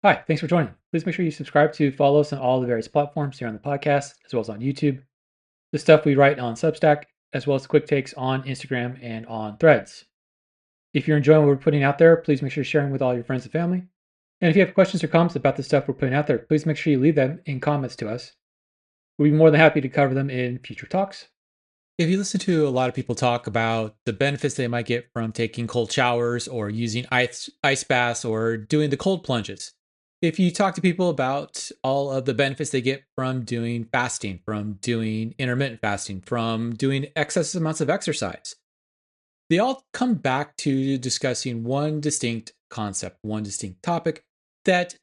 Hi, thanks for joining. Please make sure you subscribe to follow us on all the various platforms here on the podcast, as well as on YouTube. The stuff we write on Substack, as well as quick takes on Instagram and on Threads. If you're enjoying what we're putting out there, please make sure you're sharing with all your friends and family. And if you have questions or comments about the stuff we're putting out there, please make sure you leave them in comments to us. We'd be more than happy to cover them in future talks. If you listen to a lot of people talk about the benefits they might get from taking cold showers or using ice baths or doing the cold plunges, if you talk to people about all of the benefits they get from doing fasting, from doing intermittent fasting, from doing excess amounts of exercise, they all come back to discussing one distinct concept, one distinct topic that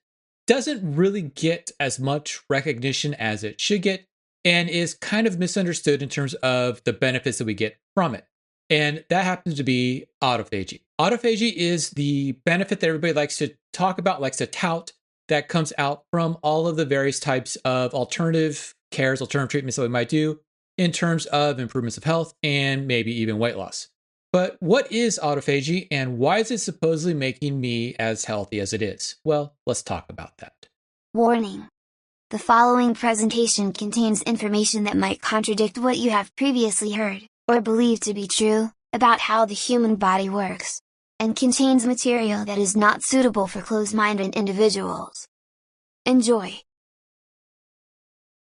doesn't really get as much recognition as it should get and is kind of misunderstood in terms of the benefits that we get from it. And that happens to be autophagy. Autophagy is the benefit that everybody likes to talk about, likes to tout, that comes out from all of the various types of alternative cares, alternative treatments that we might do in terms of improvements of health and maybe even weight loss. But what is autophagy and why is it supposedly making me as healthy as it is? Well, let's talk about that. Warning. The following presentation contains information that might contradict what you have previously heard, or believed to be true, about how the human body works, and contains material that is not suitable for closed-minded individuals. Enjoy.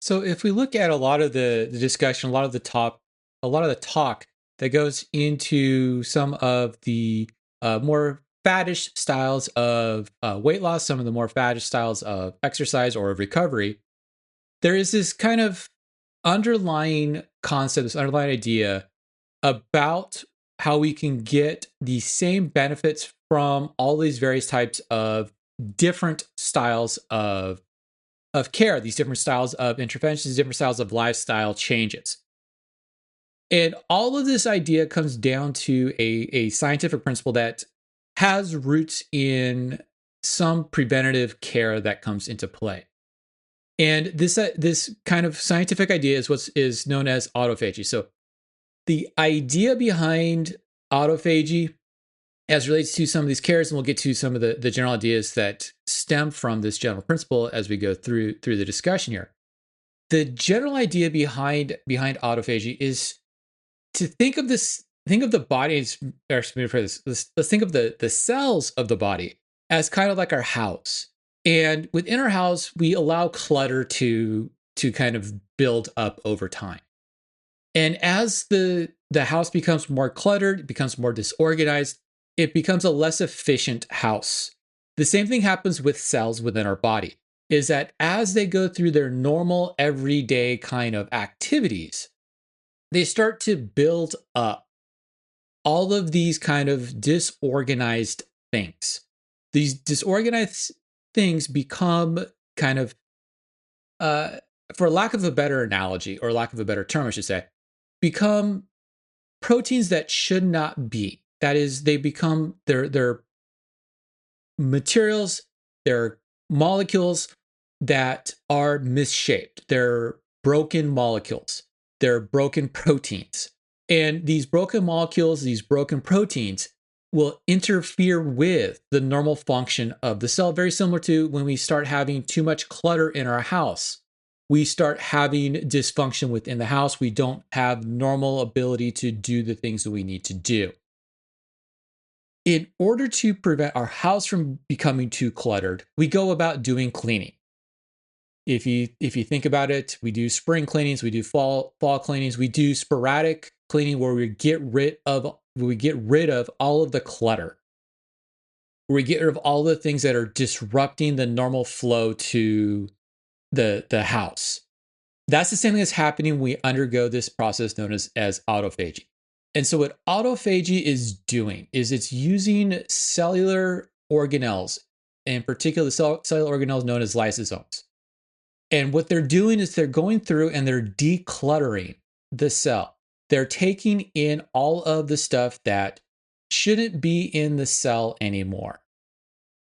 So if we look at a lot of the discussion, a lot of the talk that goes into some of the more faddish styles of weight loss, some of the more faddish styles of exercise or of recovery, there is this kind of underlying concept, this underlying idea about how we can get the same benefits from all these various types of different styles of care, these different styles of interventions, different styles of lifestyle changes. And all of this idea comes down to a scientific principle that has roots in some preventative care that comes into play. And this kind of scientific idea is what is known as autophagy. So the idea behind autophagy as relates to some of these cares, and we'll get to some of the general ideas that stem from this general principle as we go through the discussion here. The general idea behind autophagy is to think of the body, let's think of the cells of the body as kind of like our house. And within our house, we allow clutter to kind of build up over time. And as the house becomes more cluttered, it becomes more disorganized, it becomes a less efficient house. The same thing happens with cells within our body, is that as they go through their normal everyday kind of activities, they start to build up all of these kind of disorganized things. These disorganized things become kind of, for lack of a better analogy, or lack of a better term, I should say, become proteins that should not be. That is, they become their materials, they're molecules that are misshaped. They're broken molecules. They're broken proteins. And these broken molecules, these broken proteins will interfere with the normal function of the cell, very similar to when we start having too much clutter in our house. We start having dysfunction within the house. We don't have normal ability to do the things that we need to do. In order to prevent our house from becoming too cluttered, we go about doing cleaning. If you think about it, we do spring cleanings, we do fall cleanings, we do sporadic cleaning where we get rid of all of the clutter. Where we get rid of all the things that are disrupting the normal flow to the house. That's the same thing that's happening when we undergo this process known as autophagy. And so what autophagy is doing is it's using cellular organelles, in particular the cellular organelles known as lysosomes. And what they're doing is they're going through and they're decluttering the cell. They're taking in all of the stuff that shouldn't be in the cell anymore.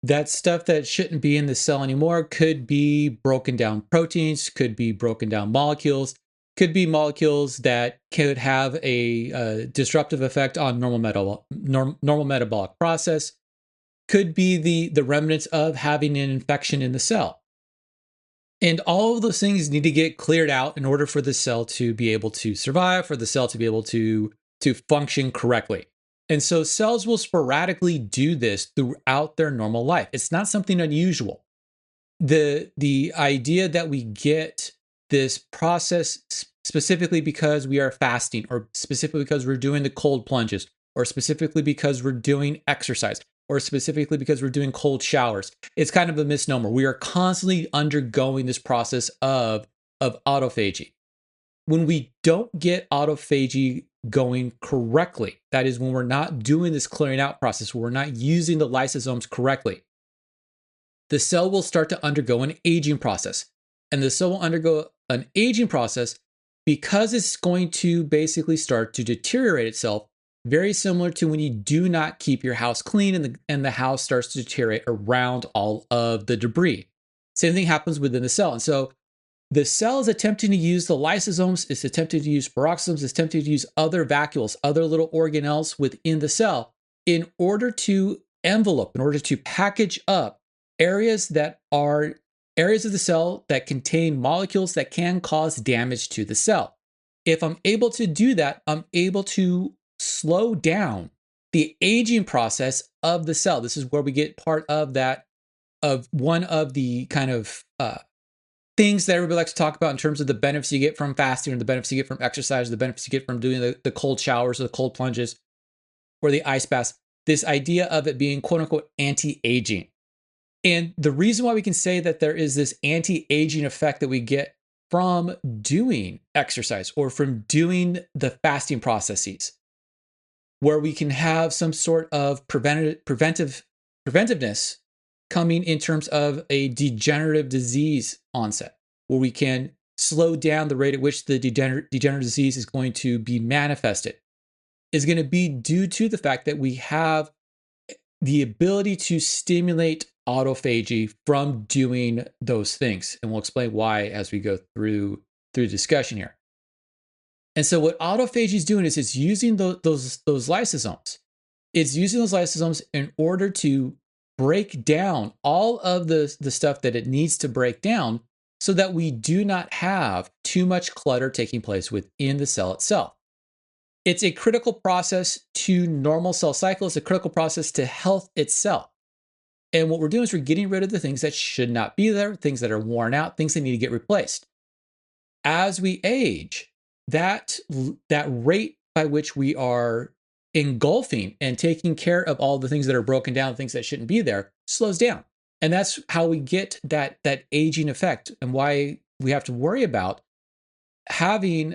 That stuff that shouldn't be in the cell anymore could be broken down proteins, could be broken down molecules, could be molecules that could have a disruptive effect on normal metabolic process. could be the remnants of having an infection in the cell. And all of those things need to get cleared out in order for the cell to be able to survive, for the cell to be able to function correctly. And so cells will sporadically do this throughout their normal life. It's not something unusual. The idea that we get this process specifically because we are fasting, or specifically because we're doing the cold plunges, or specifically because we're doing exercise, or specifically because we're doing cold showers, it's kind of a misnomer. We are constantly undergoing this process of autophagy. When we don't get autophagy going correctly, that is when we're not doing this clearing out process, when we're not using the lysosomes correctly, the cell will start to undergo an aging process. And the cell will undergo an aging process because it's going to basically start to deteriorate itself, very similar to when you do not keep your house clean and the house starts to deteriorate around all of the debris. Same thing happens within the cell. And so the cell is attempting to use the lysosomes, it's attempting to use peroxisomes, it's attempting to use other vacuoles, other little organelles within the cell in order to envelope, in order to package up areas that are areas of the cell that contain molecules that can cause damage to the cell. If I'm able to do that, I'm able to slow down the aging process of the cell. This is where we get part of that, of one of the kind of things that everybody likes to talk about in terms of the benefits you get from fasting, or the benefits you get from exercise, the benefits you get from doing the cold showers or the cold plunges or the ice baths. This idea of it being quote unquote anti-aging. And the reason why we can say that there is this anti-aging effect that we get from doing exercise or from doing the fasting processes, where we can have some sort of preventiveness coming in terms of a degenerative disease onset, where we can slow down the rate at which the degenerative disease is going to be manifested, is going to be due to the fact that we have the ability to stimulate autophagy from doing those things. And we'll explain why as we go through the discussion here. And so what autophagy is doing is it's using those lysosomes. It's using those lysosomes in order to break down all of the stuff that it needs to break down so that we do not have too much clutter taking place within the cell itself. It's a critical process to normal cell cycle. It's a critical process to health itself. And what we're doing is we're getting rid of the things that should not be there, things that are worn out, things that need to get replaced. As we age, that rate by which we are engulfing and taking care of all the things that are broken down, things that shouldn't be there, slows down. And that's how we get that aging effect, and why we have to worry about having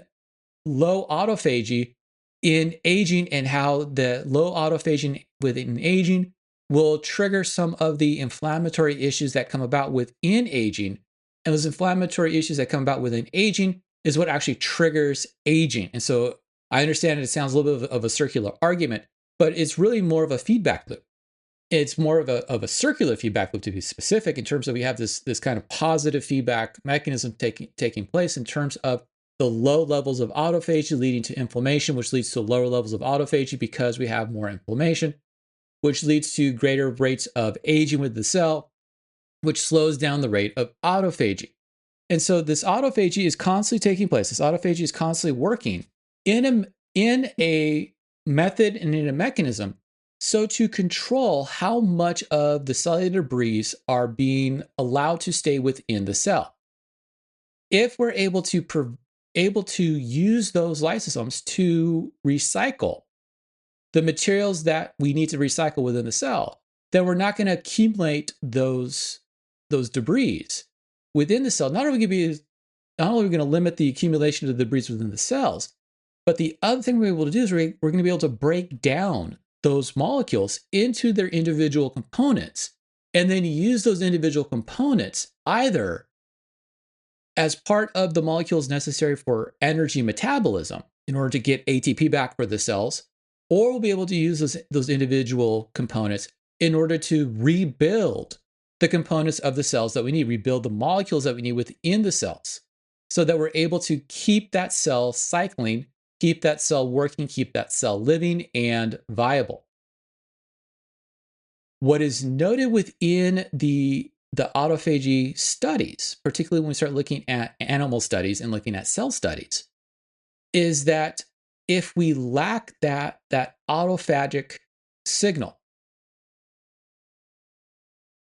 low autophagy in aging, and how the low autophagy within aging will trigger some of the inflammatory issues that come about within aging. And those inflammatory issues that come about within aging is what actually triggers aging. And so I understand it sounds a little bit of a circular argument, but it's really more of a feedback loop. It's more of a circular feedback loop, to be specific, in terms of we have this kind of positive feedback mechanism taking place in terms of the low levels of autophagy leading to inflammation, which leads to lower levels of autophagy because we have more inflammation, which leads to greater rates of aging with the cell, which slows down the rate of autophagy. And so this autophagy is constantly taking place. This autophagy is constantly working in a method and in a mechanism so to control how much of the cellular debris are being allowed to stay within the cell. If we're able to use those lysosomes to recycle the materials that we need to recycle within the cell, then we're not going to accumulate those debris within the cell. Not only are we going to limit the accumulation of the debris within the cells, but the other thing we're able to do is we're going to be able to break down those molecules into their individual components, and then use those individual components either as part of the molecules necessary for energy metabolism in order to get ATP back for the cells, or we'll be able to use those individual components in order to rebuild the components of the cells that we need, rebuild the molecules that we need within the cells, so that we're able to keep that cell cycling, keep that cell working, keep that cell living and viable. What is noted within the autophagy studies, particularly when we start looking at animal studies and looking at cell studies, is that if we lack that autophagic signal,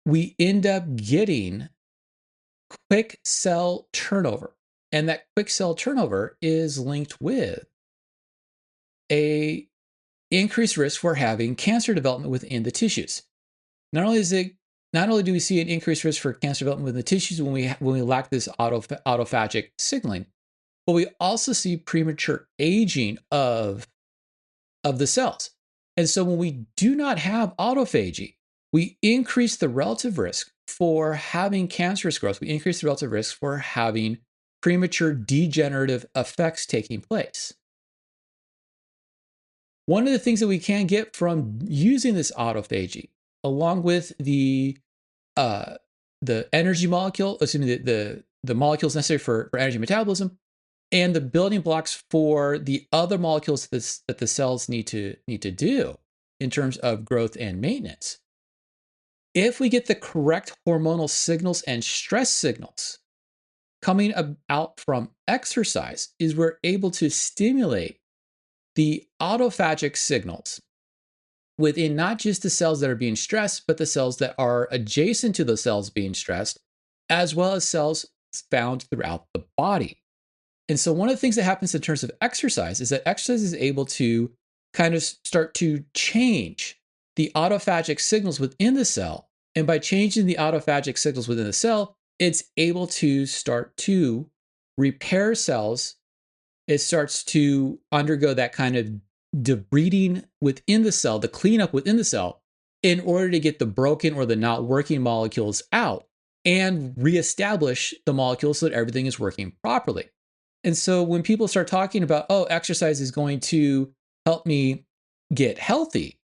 we end up getting quick cell turnover. And that quick cell turnover is linked with a increased risk for having cancer development within the tissues. Not only do we see an increased risk for cancer development within the tissues when we lack this autophagic signaling, but we also see premature aging of the cells. And so when we do not have autophagy, we increase the relative risk for having cancerous growth. We increase the relative risk for having premature degenerative effects taking place. One of the things that we can get from using this autophagy, along with the energy molecule, the molecules necessary for energy metabolism, and the building blocks for the other molecules that the cells need to do in terms of growth and maintenance. If we get the correct hormonal signals and stress signals coming out from exercise, is we're able to stimulate the autophagic signals within not just the cells that are being stressed, but the cells that are adjacent to the cells being stressed, as well as cells found throughout the body. And so one of the things that happens in terms of exercise is that exercise is able to kind of start to change the autophagic signals within the cell. And by changing the autophagic signals within the cell, it's able to start to repair cells. It starts to undergo that kind of debreeding within the cell, the cleanup within the cell, in order to get the broken or the not working molecules out and reestablish the molecules so that everything is working properly. And so when people start talking about, oh, exercise is going to help me get healthy,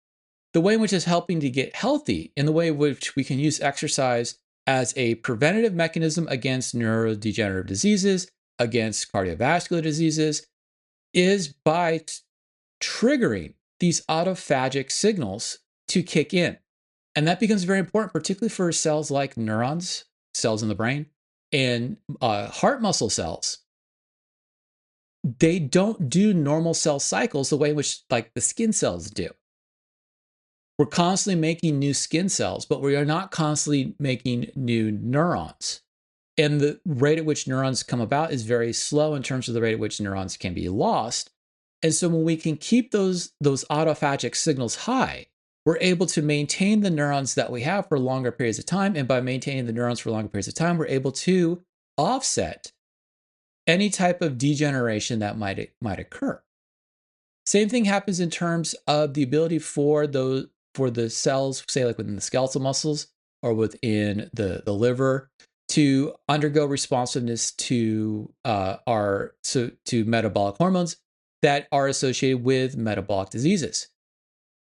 the way in which it's helping to get healthy, in the way in which we can use exercise as a preventative mechanism against neurodegenerative diseases, against cardiovascular diseases, is by triggering these autophagic signals to kick in. And that becomes very important, particularly for cells like neurons, cells in the brain, and heart muscle cells. They don't do normal cell cycles the way in which like the skin cells do. We're constantly making new skin cells, but we are not constantly making new neurons. And the rate at which neurons come about is very slow in terms of the rate at which neurons can be lost. And so when we can keep those autophagic signals high, we're able to maintain the neurons that we have for longer periods of time. And by maintaining the neurons for longer periods of time, we're able to offset any type of degeneration that might occur. Same thing happens in terms of the ability for the cells, say like within the skeletal muscles or within the liver, to undergo responsiveness to metabolic hormones that are associated with metabolic diseases.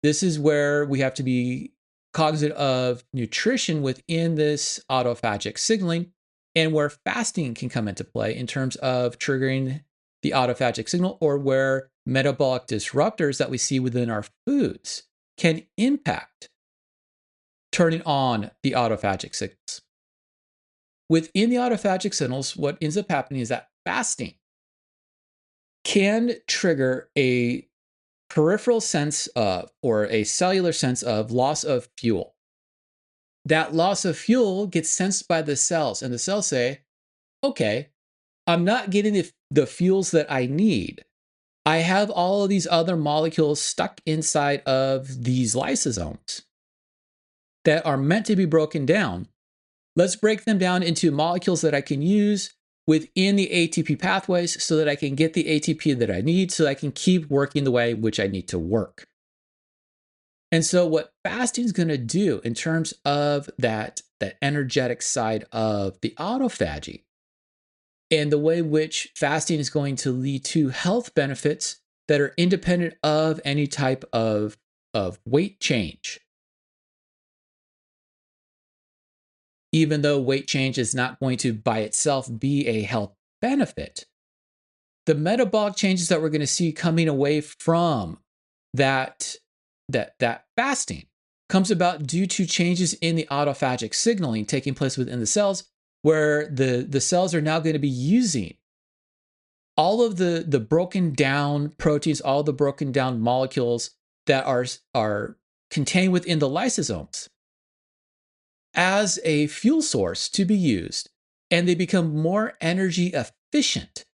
This is where we have to be cognizant of nutrition within this autophagic signaling, and where fasting can come into play in terms of triggering the autophagic signal, or where metabolic disruptors that we see within our foods can impact turning on the autophagic signals. Within the autophagic signals, what ends up happening is that fasting can trigger a peripheral sense of, or a cellular sense of, loss of fuel. That loss of fuel gets sensed by the cells, and the cells say, okay, I'm not getting the fuels that I need. I have all of these other molecules stuck inside of these lysosomes that are meant to be broken down. Let's break them down into molecules that I can use within the ATP pathways so that I can get the ATP that I need so that I can keep working the way which I need to work. And so what fasting is going to do in terms of that energetic side of the autophagy, and the way which fasting is going to lead to health benefits that are independent of any type of weight change. Even though weight change is not going to by itself be a health benefit, the metabolic changes that we're going to see coming away from that fasting comes about due to changes in the autophagic signaling taking place within the cells, where the cells are now going to be using all of the broken down proteins, all the broken down molecules that are contained within the lysosomes as a fuel source to be used, and they become more energy efficient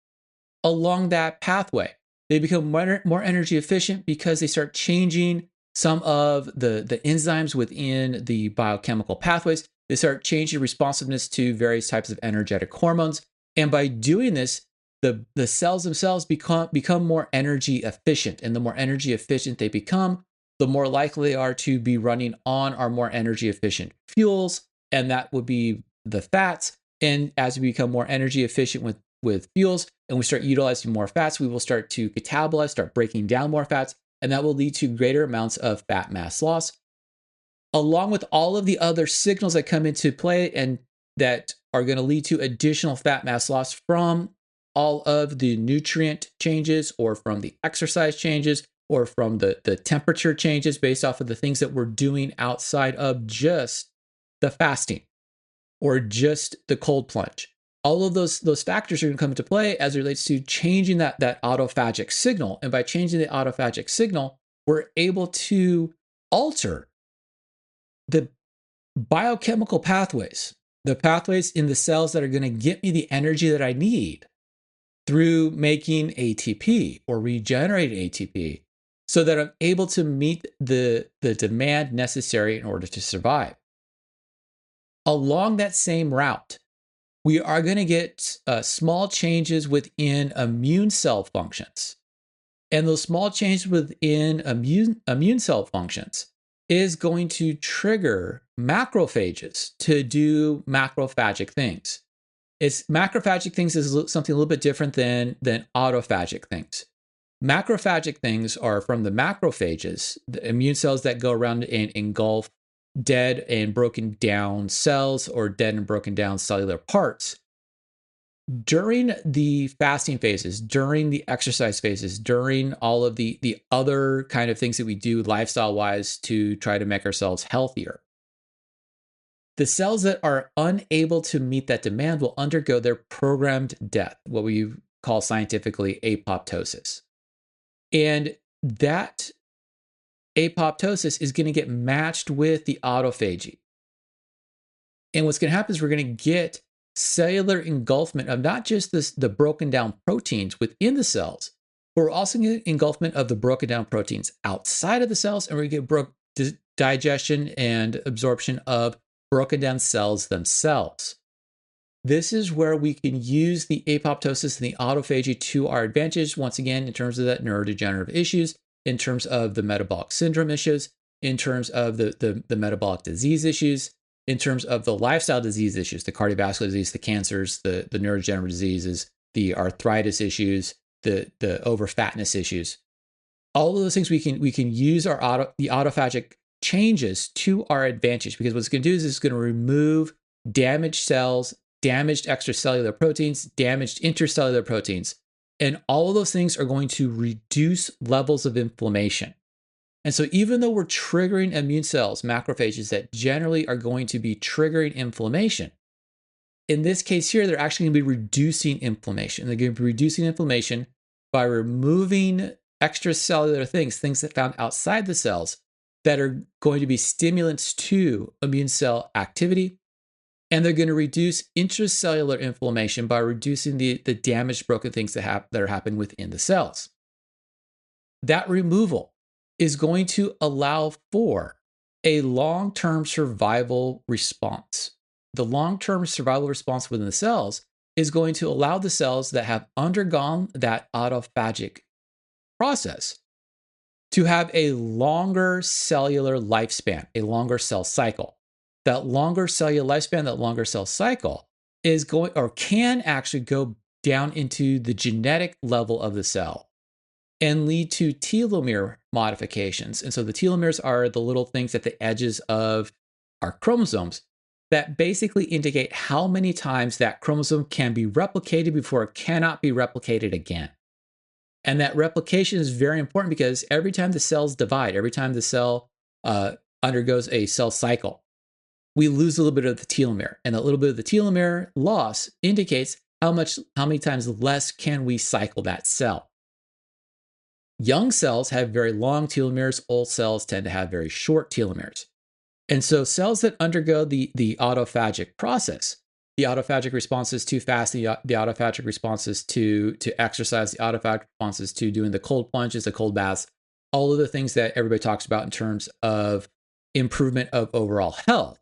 along that pathway. They become more energy efficient because they start changing some of the enzymes within the biochemical pathways. They start changing responsiveness to various types of energetic hormones. And by doing this, the cells themselves become more energy efficient. And the more energy efficient they become, the more likely they are to be running on our more energy efficient fuels. And that would be the fats. And as we become more energy efficient with fuels and we start utilizing more fats, we will start to catabolize, start breaking down more fats, and that will lead to greater amounts of fat mass loss, along with all of the other signals that come into play and that are going to lead to additional fat mass loss from all of the nutrient changes or from the exercise changes or from the temperature changes based off of the things that we're doing outside of just the fasting or just the cold plunge. All of those factors are going to come into play as it relates to changing that autophagic signal. And by changing the autophagic signal, we're able to alter the biochemical pathways, the pathways in the cells that are going to get me the energy that I need through making ATP or regenerated ATP, so that I'm able to meet the demand necessary in order to survive. Along that same route, we are going to get small changes within immune cell functions. And those small changes within immune cell functions is going to trigger macrophages to do macrophagic things. Macrophagic things is something a little bit different than autophagic things. Macrophagic things are from the macrophages, the immune cells that go around and engulf dead and broken down cells or dead and broken down cellular parts. During the fasting phases, during the exercise phases, during all of the other kind of things that we do lifestyle-wise to try to make ourselves healthier, the cells that are unable to meet that demand will undergo their programmed death, what we call scientifically apoptosis. And that apoptosis is going to get matched with the autophagy. And what's going to happen is we're going to get cellular engulfment of not just the broken down proteins within the cells, but we're also going to get engulfment of the broken down proteins outside of the cells, and we're going to get digestion and absorption of broken down cells themselves. This is where we can use the apoptosis and the autophagy to our advantage, once again, in terms of that neurodegenerative issues, in terms of the metabolic syndrome issues, in terms of the metabolic disease issues, in terms of the lifestyle disease issues, the cardiovascular disease, the cancers, the neurodegenerative diseases, the arthritis issues, the overfatness issues. All of those things we can use the autophagic changes to our advantage, because what it's going to do is it's going to remove damaged cells, damaged extracellular proteins, damaged intercellular proteins. And all of those things are going to reduce levels of inflammation. And so even though we're triggering immune cells, macrophages, that generally are going to be triggering inflammation, in this case here, they're actually going to be reducing inflammation. They're going to be reducing inflammation by removing extracellular things that are found outside the cells that are going to be stimulants to immune cell activity. And they're going to reduce intracellular inflammation by reducing the damaged, broken things that are happening within the cells. That removal is going to allow for a long-term survival response. The long-term survival response within the cells is going to allow the cells that have undergone that autophagic process to have a longer cellular lifespan, a longer cell cycle. That longer cellular lifespan, that longer cell cycle is going, or can actually go down into the genetic level of the cell and lead to telomere modifications. And so the telomeres are the little things at the edges of our chromosomes that basically indicate how many times that chromosome can be replicated before it cannot be replicated again. And that replication is very important because every time the cells divide, every time the cell undergoes a cell cycle, we lose a little bit of the telomere. And that little bit of the telomere loss indicates how many times less can we cycle that cell. Young cells have very long telomeres. Old cells tend to have very short telomeres. And so cells that undergo the autophagic process, the autophagic responses to fasting, the autophagic responses to exercise, the autophagic responses to doing the cold plunges, the cold baths, all of the things that everybody talks about in terms of improvement of overall health.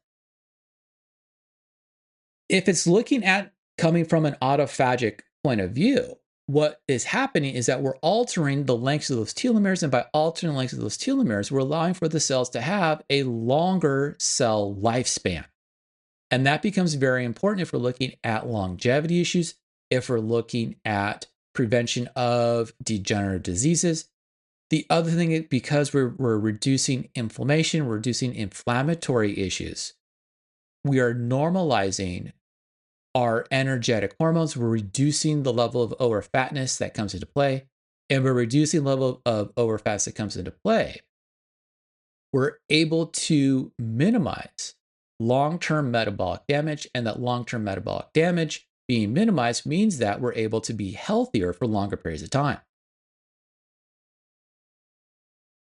If it's looking at coming from an autophagic point of view, what is happening is that we're altering the lengths of those telomeres. And by altering the lengths of those telomeres, we're allowing for the cells to have a longer cell lifespan. And that becomes very important if we're looking at longevity issues, if we're looking at prevention of degenerative diseases. The other thing is because we're reducing inflammation, we're reducing inflammatory issues, we are normalizing our energetic hormones. We're reducing the level of over fatness that comes into play, and we're reducing the level of over fatness that comes into play. We're able to minimize long-term metabolic damage, and that long-term metabolic damage being minimized means that we're able to be healthier for longer periods of time.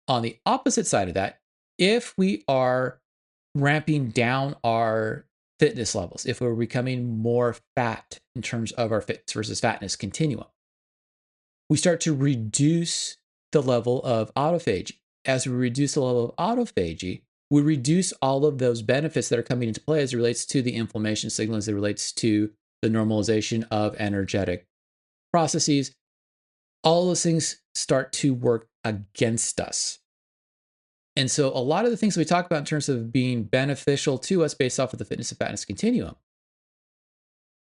On the opposite side of that, if we are ramping down our fitness levels, if we're becoming more fat in terms of our fitness versus fatness continuum, we start to reduce the level of autophagy. As we reduce the level of autophagy, we reduce all of those benefits that are coming into play as it relates to the inflammation signal, as it relates to the normalization of energetic processes. All those things start to work against us. And so a lot of the things we talk about in terms of being beneficial to us based off of the fitness and fatness continuum,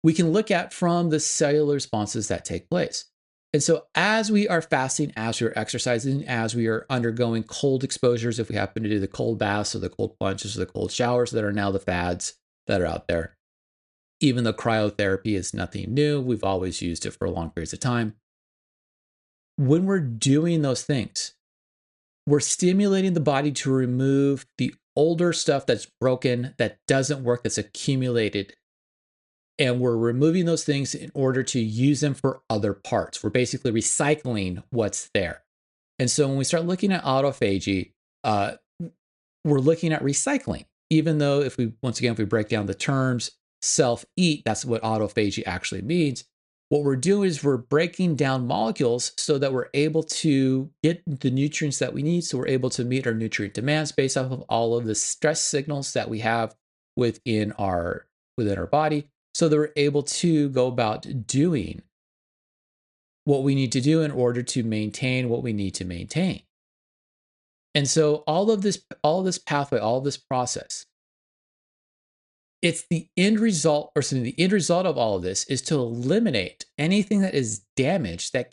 we can look at from the cellular responses that take place. And so as we are fasting, as we are exercising, as we are undergoing cold exposures, if we happen to do the cold baths or the cold plunges or the cold showers that are now the fads that are out there, even though cryotherapy is nothing new, we've always used it for long periods of time. When we're doing those things, we're stimulating the body to remove the older stuff that's broken, that doesn't work, that's accumulated. And we're removing those things in order to use them for other parts. We're basically recycling what's there. And so when we start looking at autophagy, we're looking at recycling. Even though if we break down the terms, self-eat, that's what autophagy actually means. What we're doing is we're breaking down molecules so that we're able to get the nutrients that we need. So we're able to meet our nutrient demands based off of all of the stress signals that we have within our body, so that we're able to go about doing what we need to do in order to maintain what we need to maintain. And so all of this pathway, all of this process, it's the end result, the end result of all of this is to eliminate anything that is damaged that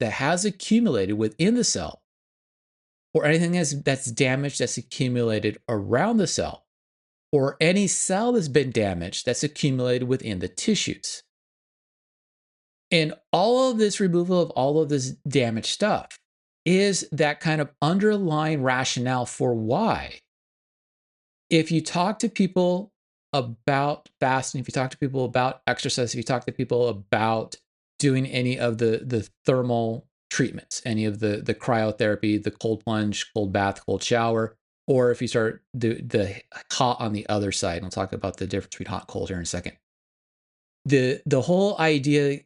has accumulated within the cell, or anything that's damaged that's accumulated around the cell, or any cell that's been damaged that's accumulated within the tissues. And all of this removal of all of this damaged stuff is that kind of underlying rationale for why, if you talk to people about fasting, if you talk to people about exercise, if you talk to people about doing any of the thermal treatments, any of the cryotherapy, the cold plunge, cold bath, cold shower, or if you start the hot on the other side, and we'll talk about the difference between hot and cold here in a second. The whole idea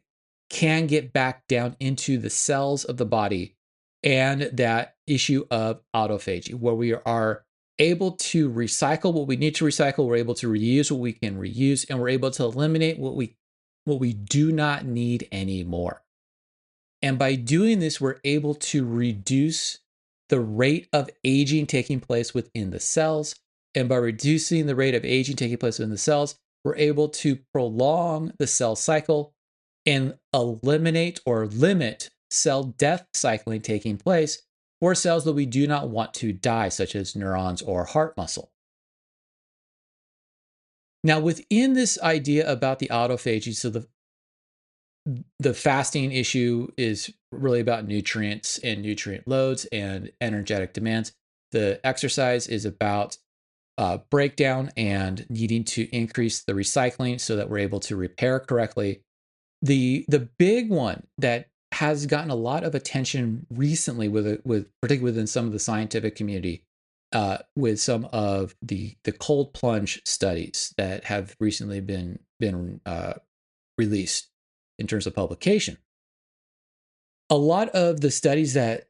can get back down into the cells of the body and that issue of autophagy, where we are able to recycle what we need to recycle, we're able to reuse what we can reuse, and we're able to eliminate what we do not need anymore. And by doing this, we're able to reduce the rate of aging taking place within the cells. And by reducing the rate of aging taking place within the cells, we're able to prolong the cell cycle and eliminate or limit cell death cycling taking place for cells that we do not want to die, such as neurons or heart muscle. Now, within this idea about the autophagy, so the fasting issue is really about nutrients and nutrient loads and energetic demands. The exercise is about breakdown and needing to increase the recycling so that we're able to repair correctly. The big one that has gotten a lot of attention recently, with particularly within some of the scientific community, with some of the cold plunge studies that have recently been released in terms of publication. A lot of the studies that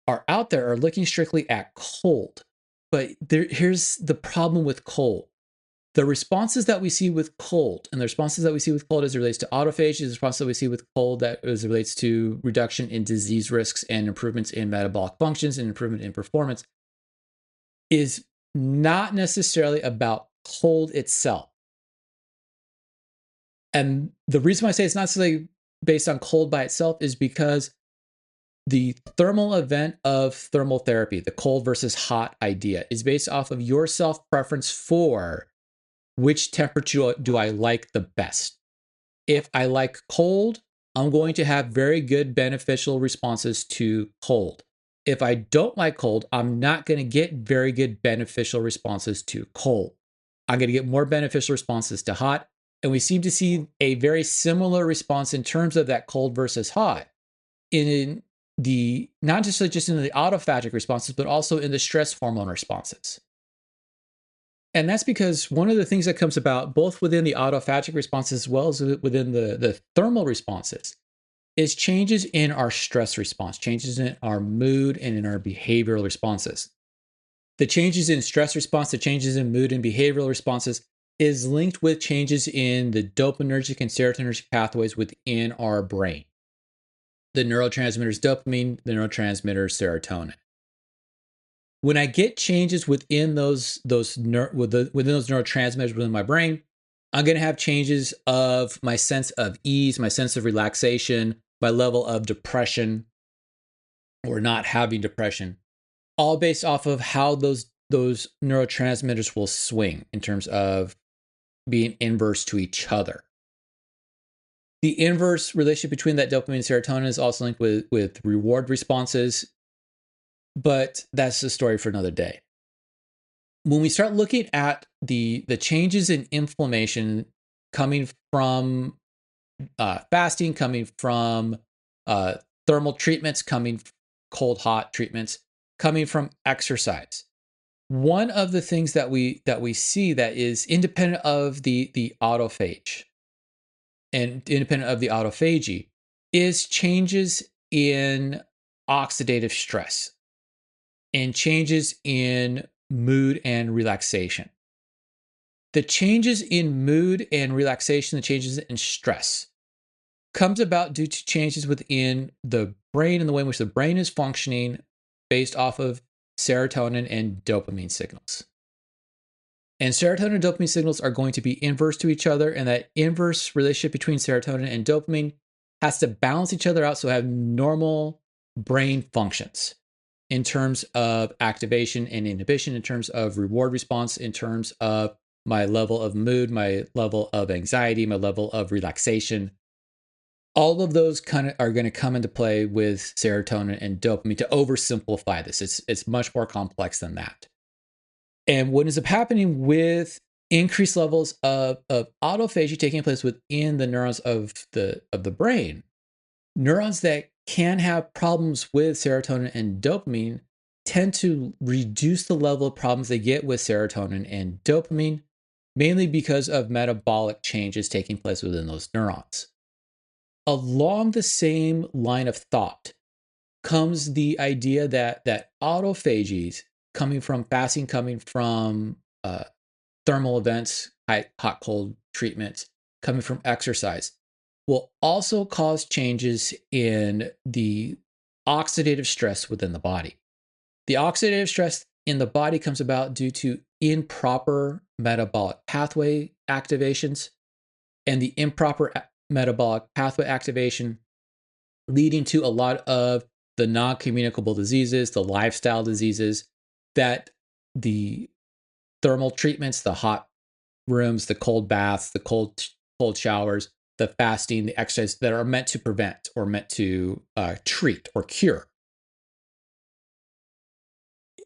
are out there are looking strictly at cold, but here's the problem with cold. The responses that we see with cold, and the responses that we see with cold as it relates to autophagy, the responses that we see with cold that as it relates to reduction in disease risks and improvements in metabolic functions and improvement in performance, is not necessarily about cold itself. And the reason why I say it's not necessarily based on cold by itself is because the thermal event of thermal therapy, the cold versus hot idea, is based off of your self-preference for which temperature do I like the best. If I like cold, I'm going to have very good beneficial responses to cold. If I don't like cold, I'm not going to get very good beneficial responses to cold. I'm going to get more beneficial responses to hot. And we seem to see a very similar response in terms of that cold versus hot in the, not just in the autophagic responses, but also in the stress hormone responses. And that's because one of the things that comes about both within the autophagic responses as well as within the thermal responses is changes in our stress response, changes in our mood and in our behavioral responses. The changes in stress response, the changes in mood and behavioral responses is linked with changes in the dopaminergic and serotonergic pathways within our brain. The neurotransmitters dopamine, the neurotransmitter serotonin. When I get changes within those neurotransmitters within my brain, I'm going to have changes of my sense of ease, my sense of relaxation, my level of depression or not having depression, all based off of how those neurotransmitters will swing in terms of being inverse to each other. The inverse relationship between that dopamine and serotonin is also linked with reward responses, but that's a story for another day. When we start looking at the changes in inflammation coming from fasting, coming from thermal treatments, coming cold hot treatments, coming from exercise, one of the things that we see that is independent of the autophage and independent of the autophagy is changes in oxidative stress and changes in mood and relaxation. The changes in mood and relaxation, the changes in stress, comes about due to changes within the brain and the way in which the brain is functioning based off of serotonin and dopamine signals. And serotonin and dopamine signals are going to be inverse to each other, and that inverse relationship between serotonin and dopamine has to balance each other out so have normal brain functions in terms of activation and inhibition, in terms of reward response, in terms of my level of mood, my level of anxiety, my level of relaxation. All of those kind of are going to come into play with serotonin and dopamine. To oversimplify this, it's much more complex than that. And what ends up happening with increased levels of autophagy taking place within the neurons of the brain, neurons that can have problems with serotonin and dopamine tend to reduce the level of problems they get with serotonin and dopamine, mainly because of metabolic changes taking place within those neurons. Along the same line of thought comes the idea that autophagies coming from fasting, coming from thermal events, hot, cold treatments, coming from exercise, will also cause changes in the oxidative stress within the body. The oxidative stress in the body comes about due to improper metabolic pathway activations, and the improper metabolic pathway activation leading to a lot of the non-communicable diseases, the lifestyle diseases that the thermal treatments, the hot rooms, the cold baths, the cold showers, the fasting, the exercise that are meant to prevent or meant to treat or cure.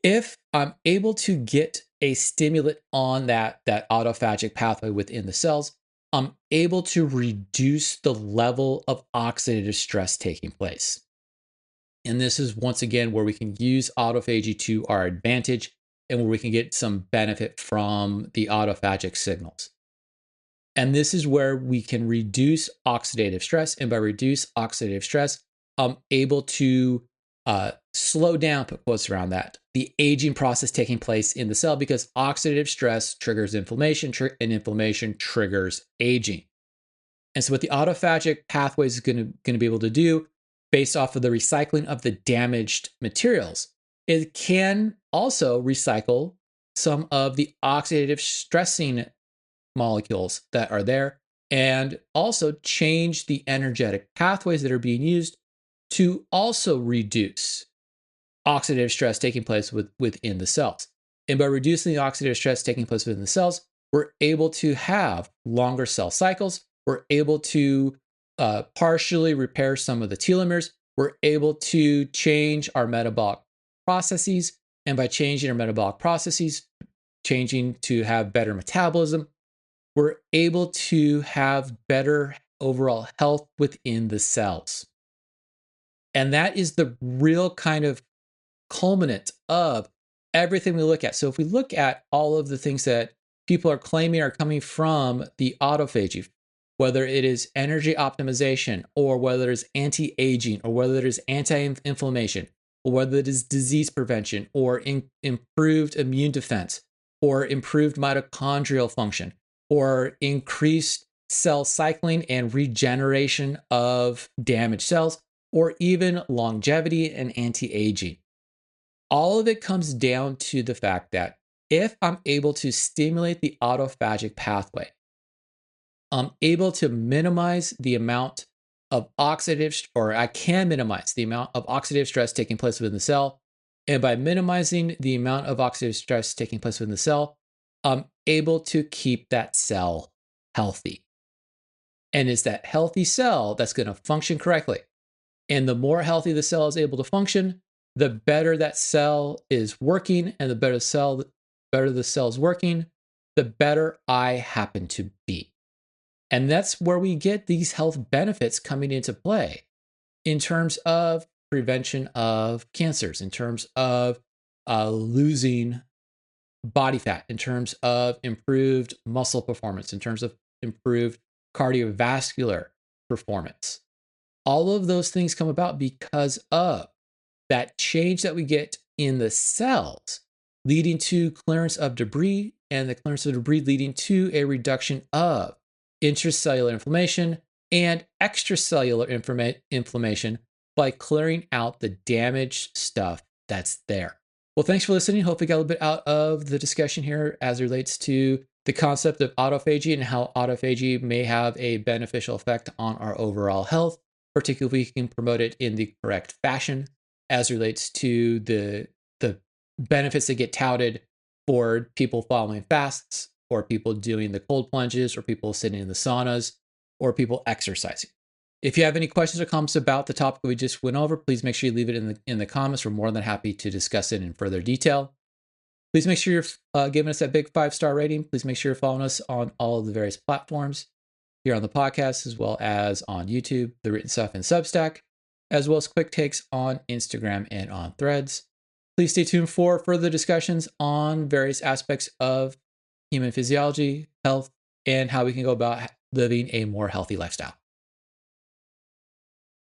If I'm able to get a stimulant on that autophagic pathway within the cells, I'm able to reduce the level of oxidative stress taking place. And this is once again where we can use autophagy to our advantage and where we can get some benefit from the autophagic signals. And this is where we can reduce oxidative stress. And by reduce oxidative stress, I'm able to slow down, put quotes around that, the aging process taking place in the cell, because oxidative stress triggers inflammation, and inflammation triggers aging. And so what the autophagic pathway is going to be able to do, based off of the recycling of the damaged materials, it can also recycle some of the oxidative stressing molecules that are there, and also change the energetic pathways that are being used to also reduce oxidative stress taking place within the cells. And by reducing the oxidative stress taking place within the cells, we're able to have longer cell cycles. We're able to partially repair some of the telomeres. We're able to change our metabolic processes. And by changing our metabolic processes, changing to have better metabolism, we're able to have better overall health within the cells. And that is the real kind of culminant of everything we look at. So if we look at all of the things that people are claiming are coming from the autophagy, whether it is energy optimization, or whether it is anti-aging, or whether it is anti-inflammation, or whether it is disease prevention, or improved immune defense, or improved mitochondrial function, or increased cell cycling and regeneration of damaged cells, or even longevity and anti-aging. All of it comes down to the fact that if I'm able to stimulate the autophagic pathway, I'm able to minimize the amount of I can minimize the amount of oxidative stress taking place within the cell. And by minimizing the amount of oxidative stress taking place within the cell, I'm able to keep that cell healthy. And it's that healthy cell that's going to function correctly. And the more healthy the cell is able to function, the better that cell is working. And the better the cell's working, the better I happen to be. And that's where we get these health benefits coming into play in terms of prevention of cancers, in terms of losing body fat, in terms of improved muscle performance, in terms of improved cardiovascular performance. All of those things come about because of that change that we get in the cells, leading to clearance of debris, and the clearance of debris leading to a reduction of intracellular inflammation and extracellular inflammation by clearing out the damaged stuff that's there. Well, thanks for listening. Hope we got a little bit out of the discussion here as it relates to the concept of autophagy and how autophagy may have a beneficial effect on our overall health, particularly if we can promote it in the correct fashion as it relates to the benefits that get touted for people following fasts, or people doing the cold plunges, or people sitting in the saunas, or people exercising. If you have any questions or comments about the topic we just went over, please make sure you leave it in the comments. We're more than happy to discuss it in further detail. Please make sure you're giving us that big 5-star rating. Please make sure you're following us on all of the various platforms here on the podcast, as well as on YouTube, the written stuff in Substack, as well as quick takes on Instagram and on Threads. Please stay tuned for further discussions on various aspects of human physiology, health, and how we can go about living a more healthy lifestyle.